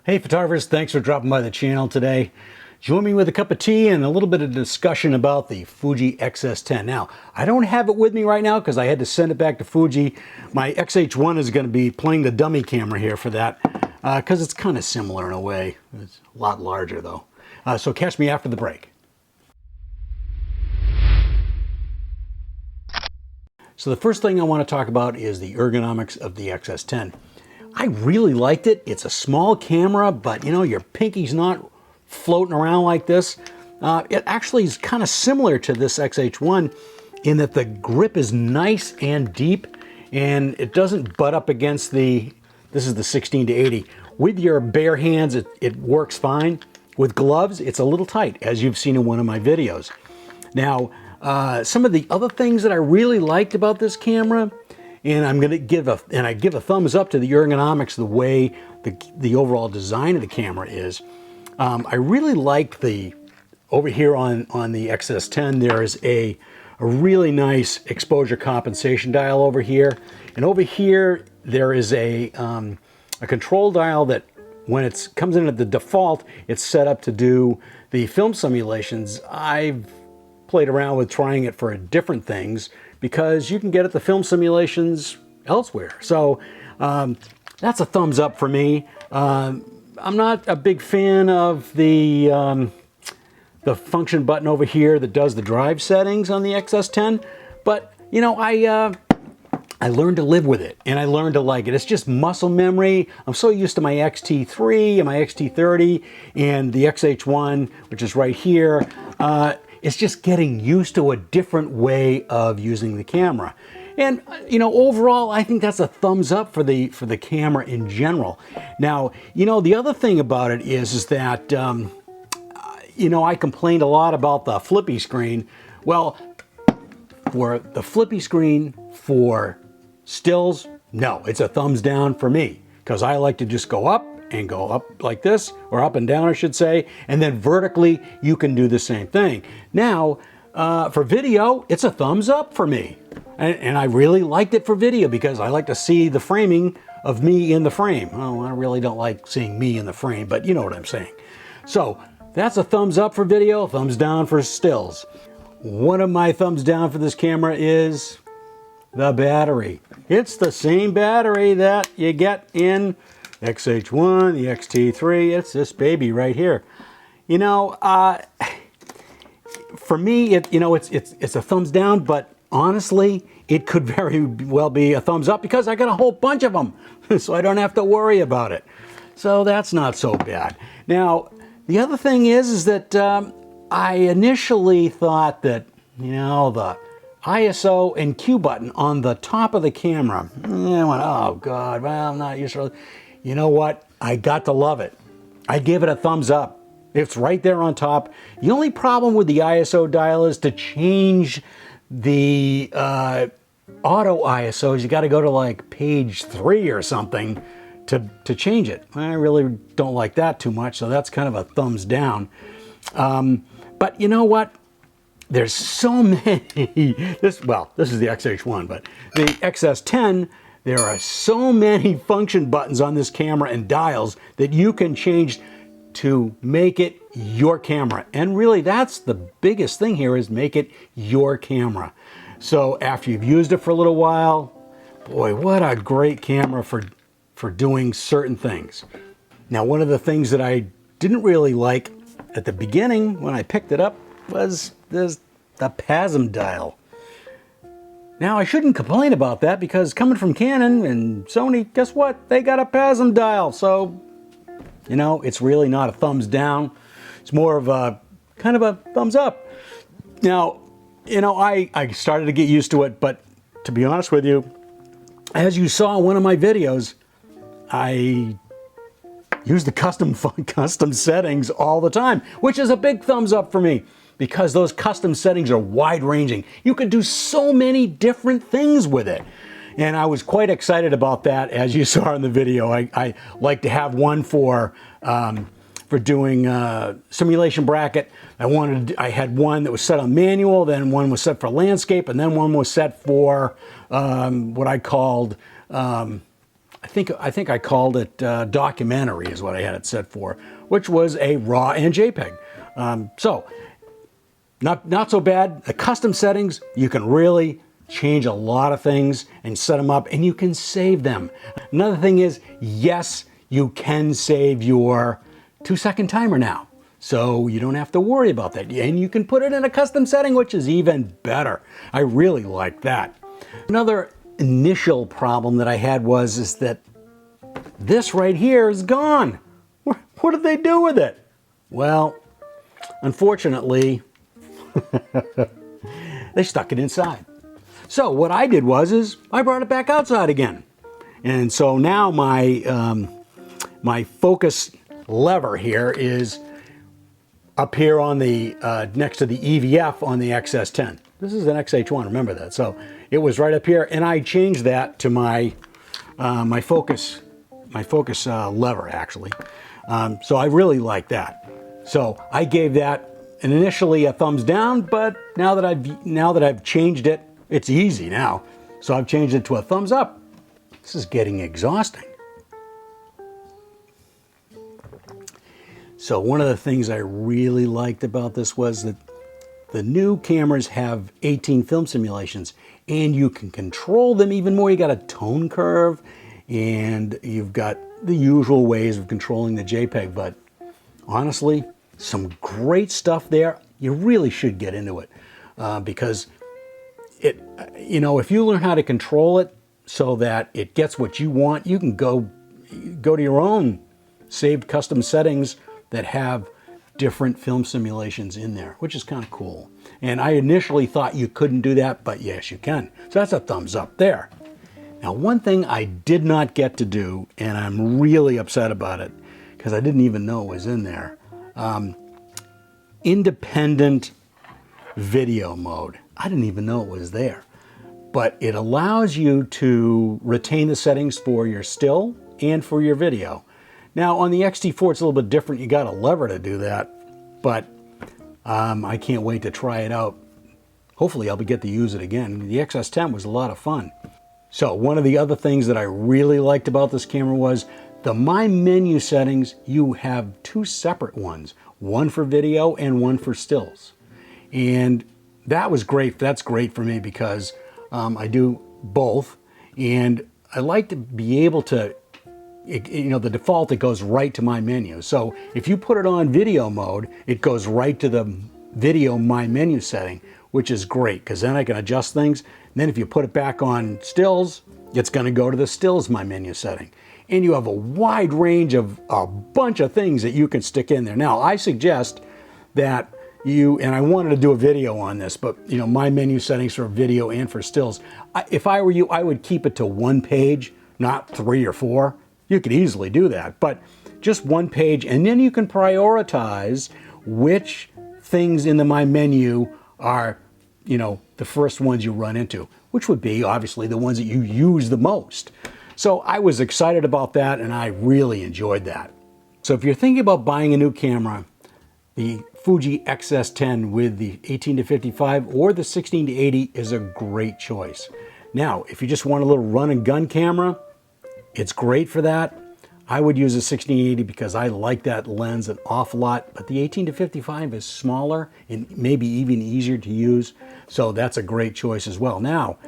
Hey photographers, thanks for dropping by the channel today. Join me with a cup of tea and a little bit of discussion about the Fuji X-S10. Now, I don't have it with me right now because I had to send it back to Fuji. My X-H1 is going to be playing the dummy camera here for that because it's kind of similar in a way. It's a lot larger though. So catch me after the break. So the first thing I want to talk about is the ergonomics of the X-S10. I really liked it. It's a small camera, but you know, your pinky's not floating around like this. It actually is kind of similar to this X-H1 in that the grip is nice and deep and it doesn't butt up against this is the 16 to 80. With your bare hands, it works fine. With gloves, it's a little tight, as you've seen in one of my videos. Now, some of the other things that I really liked about this camera, and I give a thumbs up to the ergonomics, the way the overall design of the camera is. I really like over here on the X-S10, there is a really nice exposure compensation dial over here. And over here, there is a control dial that when it comes in at the default, it's set up to do the film simulations. I've played around with trying it for different things because you can get at the film simulations elsewhere. So that's a thumbs up for me. I'm not a big fan of the function button over here that does the drive settings on the X-S10, but you know, I learned to live with it and I learned to like it. It's just muscle memory. I'm so used to my X-T3 and my X-T30 and the X-H1, which is right here. It's just getting used to a different way of using the camera. And you know, overall, I think that's a thumbs up for the camera in general. Now, you know, the other thing about it is that you know, I complained a lot about the flippy screen. Well, for the flippy screen for stills, no, it's a thumbs down for me because I like to just go up and go up like this, or up and down I should say, and then vertically you can do the same thing. Now for video, it's a thumbs up for me, and I really liked it for video because I like to see the framing of me in the frame. Oh, I really don't like seeing me in the frame, but you know what I'm saying. So that's a thumbs up for video, thumbs down for stills. One of my thumbs down for this camera is the battery. It's the same battery that you get in X-H1, the X-T3, it's this baby right here. You know, for me, it's a thumbs down, but honestly, it could very well be a thumbs up because I got a whole bunch of them, so I don't have to worry about it. So that's not so bad. Now, the other thing is that I initially thought that, you know, the ISO and Q button on the top of the camera, I went, oh God, well, I'm not used to it. You know what? I got to love it. I give it a thumbs up. It's right there on top. The only problem with the ISO dial is to change the auto ISOs. You got to go to like page 3 or something to change it. I really don't like that too much, so that's kind of a thumbs down. But you know what? There's so many. This is the X-H1, but the X-S10. There are so many function buttons on this camera and dials that you can change to make it your camera. And really, that's the biggest thing here, is make it your camera. So after you've used it for a little while, boy, what a great camera for doing certain things. Now, one of the things that I didn't really like at the beginning when I picked it up was the PASM dial. Now, I shouldn't complain about that because coming from Canon and Sony, guess what? They got a PASM dial. So, you know, it's really not a thumbs down. It's more of a kind of a thumbs up. Now, you know, I started to get used to it, but to be honest with you, as you saw in one of my videos, I use the custom settings all the time, which is a big thumbs up for me, because those custom settings are wide-ranging. You can do so many different things with it. And I was quite excited about that, as you saw in the video. I like to have one for doing simulation bracket. I had one that was set on manual, then one was set for landscape, and then one was set for what I called I think I called it documentary is what I had it set for, which was a RAW and JPEG. So not so bad. The custom settings, you can really change a lot of things and set them up, and you can save them. Another thing is, yes, you can save your 2-second timer now. So you don't have to worry about that. And you can put it in a custom setting, which is even better. I really like that. Another initial problem that I had is that this right here is gone. What did they do with it? Well, unfortunately, they stuck it inside. So what I did is I brought it back outside again. And so now my, my focus lever here is up here on the, next to the EVF on the XS10. This is an XH1, remember that. So it was right up here, and I changed that to my, my focus lever actually. So I really like that. So I gave that initially a thumbs down, but now that I've changed it, it's easy now. So I've changed it to a thumbs up. This is getting exhausting. So one of the things I really liked about this was that the new cameras have 18 film simulations, and you can control them even more. You got a tone curve, and you've got the usual ways of controlling the JPEG, but honestly, some great stuff there. You really should get into it because it, you know, if you learn how to control it so that it gets what you want, you can go to your own saved custom settings that have different film simulations in there, which is kind of cool. And I initially thought you couldn't do that, but yes, you can. So that's a thumbs up there. Now, one thing I did not get to do, and I'm really upset about it, because I didn't even know it was in there, independent video mode. I didn't even know it was there. But it allows you to retain the settings for your still and for your video. Now on the X-T4 it's a little bit different. You got a lever to do that, but I can't wait to try it out. Hopefully I'll get to use it again. The XS10 was a lot of fun. So one of the other things that I really liked about this camera was the My Menu settings. You have two separate ones, one for video and one for stills. And that was great. That's great for me because I do both, and I like to be able to, you know, the default, it goes right to My Menu. So if you put it on video mode, it goes right to the video My Menu setting, which is great because then I can adjust things. And then if you put it back on stills, it's going to go to the stills My Menu setting. And you have a wide range of a bunch of things that you can stick in there. Now, I suggest that you, and I wanted to do a video on this, but you know, My Menu settings for video and for stills. If I were you, I would keep it to one page, not 3 or 4. You could easily do that, but just one page, and then you can prioritize which things in the My Menu are, you know, the first ones you run into, which would be obviously the ones that you use the most. So I was excited about that, and I really enjoyed that. So if you're thinking about buying a new camera, the Fuji X-S10 with the 18-55 or the 16-80 is a great choice. Now, if you just want a little run and gun camera, it's great for that. I would use a 16-80 because I like that lens an awful lot, but the 18-55 is smaller and maybe even easier to use, so that's a great choice as well. Now,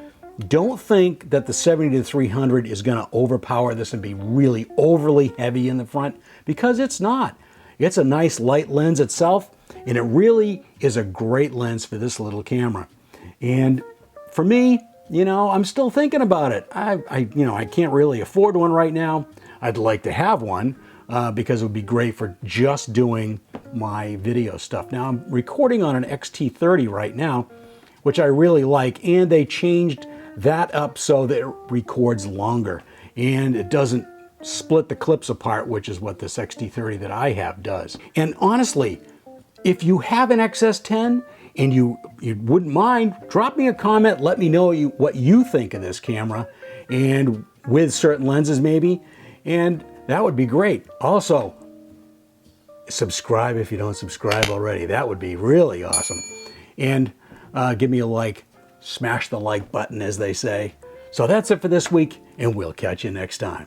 don't think that the 70-300 is going to overpower this and be really overly heavy in the front, because it's not. It's a nice light lens itself, and it really is a great lens for this little camera. And for me, you know, I'm still thinking about it. You know, I can't really afford one right now. I'd like to have one because it would be great for just doing my video stuff. Now I'm recording on an X-T30 right now, which I really like, and they changed that up so that it records longer and it doesn't split the clips apart, which is what this X-T30 that I have does. And honestly, if you have an XS10 and you wouldn't mind, drop me a comment, let me know what you think of this camera, and with certain lenses maybe, and that would be great. Also, subscribe if you don't subscribe already. That would be really awesome. And give me a like, smash the like button as they say. So that's it for this week, and we'll catch you next time.